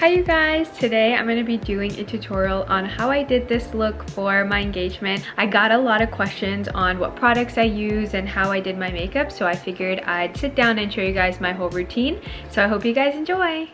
Hi you guys, today I'm going to be doing a tutorial on how I did this look for my engagement. I got a lot of questions on what products I use and how I did my makeup, so I figured I'd sit down and show you guys my whole routine. So I hope you guys enjoy.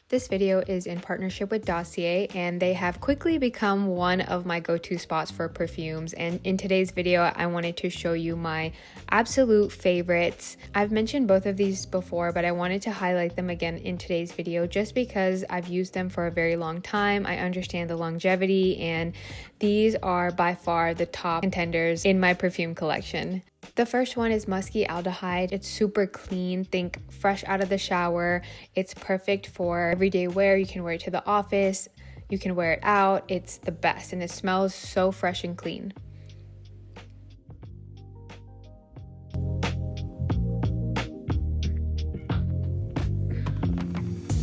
This video is in partnership with Dossier, and they have quickly become one of my go-to spots for perfumes. And in today's video, I wanted to show you my absolute favorites. I've mentioned both of these before, but I wanted to highlight them again in today's video just because I've used them for a very long time. I understand the longevity, and these are by far the top contenders in my perfume collection. The first one is Musky Aldehyde. It's super clean, think fresh out of the shower. It's perfect for everyday wear. You can wear it to the office, you can wear it out. It's the best, and it smells so fresh and clean.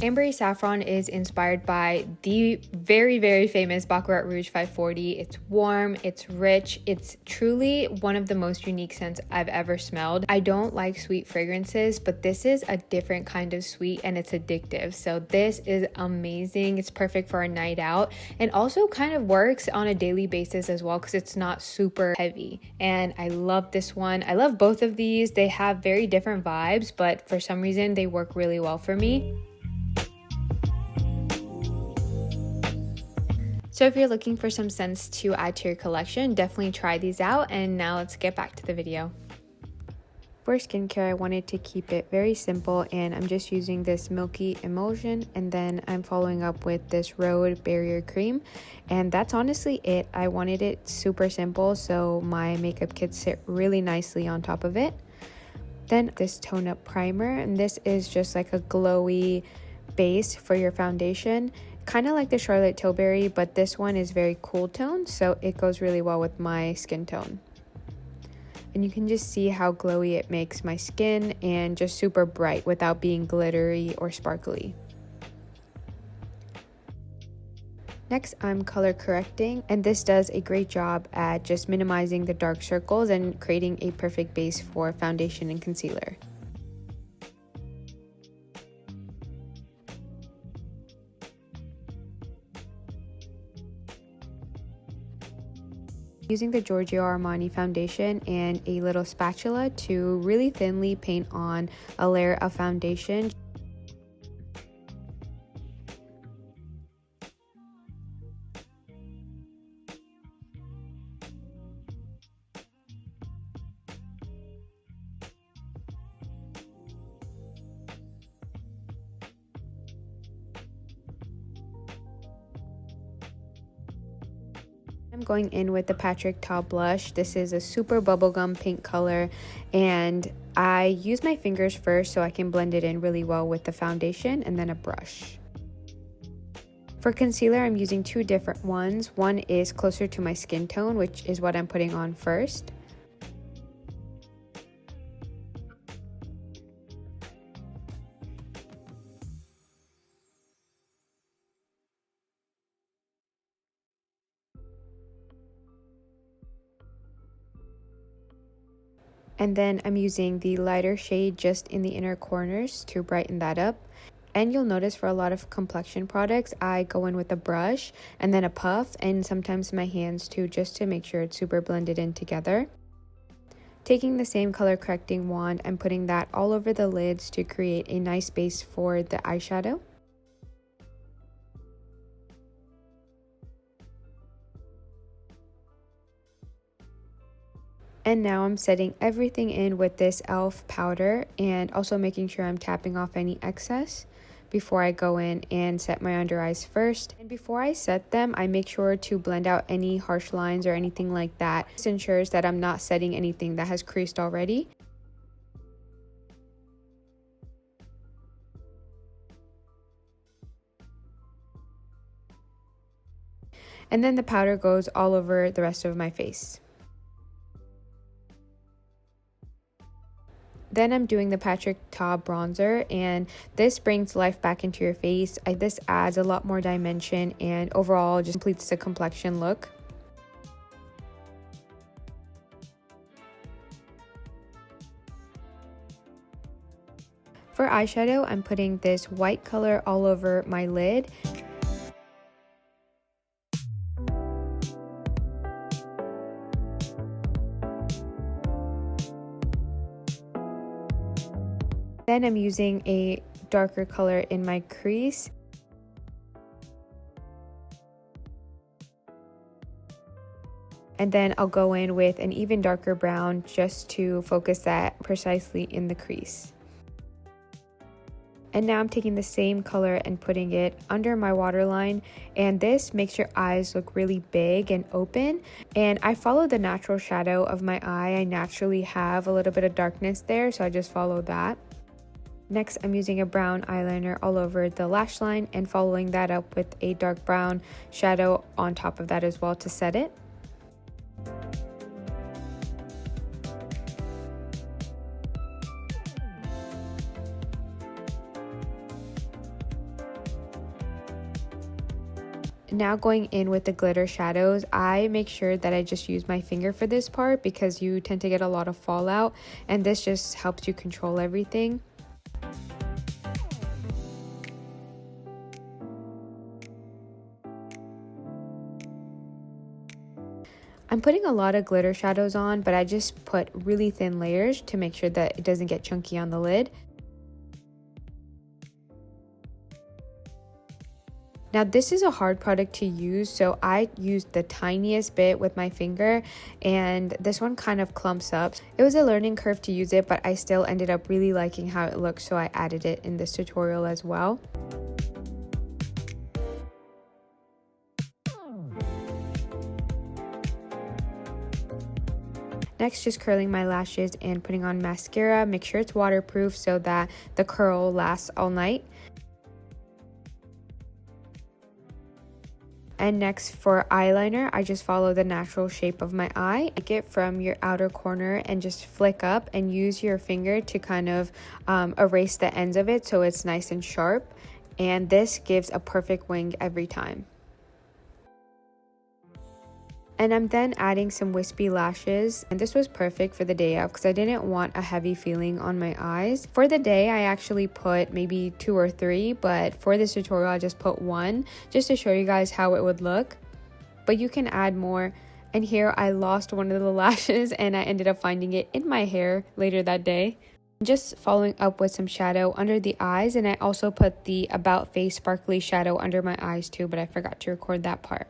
Ambery Saffron is inspired by the very famous Baccarat Rouge 540. It's warm, it's rich, it's truly one of the most unique scents I've ever smelled. I don't like sweet fragrances, but this is a different kind of sweet and it's addictive. So this is amazing. It's perfect for a night out and also kind of works on a daily basis as well because it's not super heavy. And I love this one. I love both of these. They have very different vibes, but for some reason they work really well for me. So if you're looking for some scents to add to your collection, definitely try these out. And now let's get back to the video. For skincare, I wanted to keep it very simple, and I'm just using this Milky Emulsion, and then I'm following up with this Rhode Barrier Cream, and that's honestly it. I wanted it super simple so my makeup kits sit really nicely on top of it. Then this Tone Up Primer, and this is just like a glowy base for your foundation. Kind of like the Charlotte Tilbury, but this one is very cool tone, so it goes really well with my skin tone. And you can just see how glowy it makes my skin and just super bright without being glittery or sparkly. Next, I'm color correcting, and this does a great job at just minimizing the dark circles and creating a perfect base for foundation and concealer. Using the Giorgio Armani foundation and a little spatula to really thinly paint on a layer of foundation. I'm going in with the Patrick Ta blush. This is a super bubblegum pink color, and I use my fingers first so I can blend it in really well with the foundation and then a brush. For concealer, I'm using two different ones. One is closer to my skin tone, which is what I'm putting on first. And then I'm using the lighter shade just in the inner corners to brighten that up. And you'll notice for a lot of complexion products, I go in with a brush and then a puff and sometimes my hands too, just to make sure it's super blended in together. Taking the same color correcting wand, I'm putting that all over the lids to create a nice base for the eyeshadow. And now I'm setting everything in with this e.l.f. powder and also making sure I'm tapping off any excess before I go in and set my under eyes first. And before I set them, I make sure to blend out any harsh lines or anything like that. This ensures that I'm not setting anything that has creased already. And then the powder goes all over the rest of my face. Then I'm doing the Patrick Ta bronzer, and this brings life back into your face. This adds a lot more dimension and overall just completes the complexion look. For eyeshadow, I'm putting this white color all over my lid. Then I'm using a darker color in my crease. And then I'll go in with an even darker brown just to focus that precisely in the crease. And now I'm taking the same color and putting it under my waterline, and this makes your eyes look really big and open. And I follow the natural shadow of my eye. I naturally have a little bit of darkness there, so I just follow that. Next, I'm using a brown eyeliner all over the lash line and following that up with a dark brown shadow on top of that as well to set it. Now going in with the glitter shadows, I make sure that I just use my finger for this part because you tend to get a lot of fallout, and this just helps you control everything. I'm putting a lot of glitter shadows on, but I just put really thin layers to make sure that it doesn't get chunky on the lid. Now this is a hard product to use, so I used the tiniest bit with my finger, and this one kind of clumps up. It was a learning curve to use it, but I still ended up really liking how it looks, so I added it in this tutorial as well. Next, just curling my lashes and putting on mascara. Make sure it's waterproof so that the curl lasts all night. And next for eyeliner, I just follow the natural shape of my eye. Take it from your outer corner and just flick up and use your finger to kind of erase the ends of it so it's nice and sharp. And this gives a perfect wing every time. And I'm then adding some wispy lashes, and this was perfect for the day of because I didn't want a heavy feeling on my eyes. For the day, I actually put maybe 2 or 3, but for this tutorial I just put 1 just to show you guys how it would look, but you can add more. And here I lost one of the lashes and I ended up finding it in my hair later that day. Just following up with some shadow under the eyes, and I also put the About Face sparkly shadow under my eyes too, but I forgot to record that part.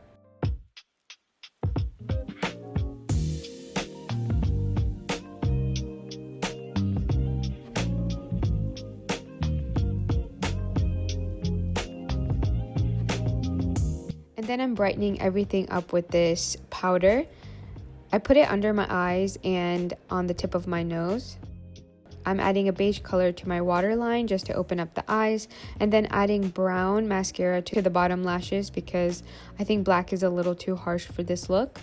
And then I'm brightening everything up with this powder. I put it under my eyes and on the tip of my nose. I'm adding a beige color to my waterline just to open up the eyes, and then adding brown mascara to the bottom lashes because I think black is a little too harsh for this look.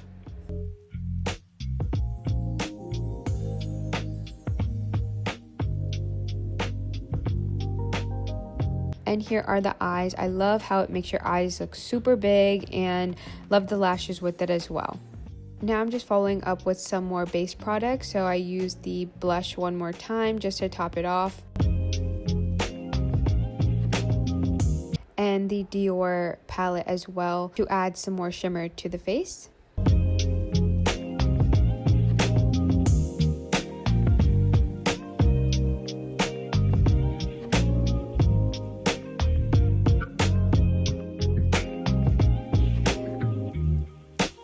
And here are the eyes. I love how it makes your eyes look super big, and love the lashes with it as well. Now I'm just following up with some more base products, so I use the blush one more time just to top it off. And the Dior palette as well to add some more shimmer to the face.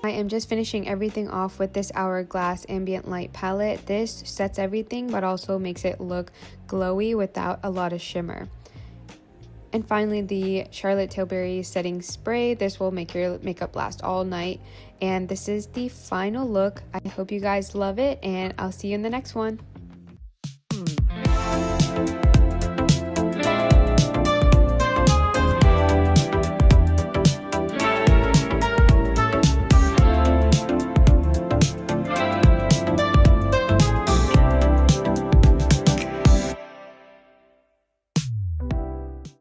I am just finishing everything off with this Hourglass Ambient Light palette. This sets everything but also makes it look glowy without a lot of shimmer. And finally, the Charlotte Tilbury setting spray. This will make your makeup last all night. And this is the final look. I hope you guys love it, and I'll see you in the next one.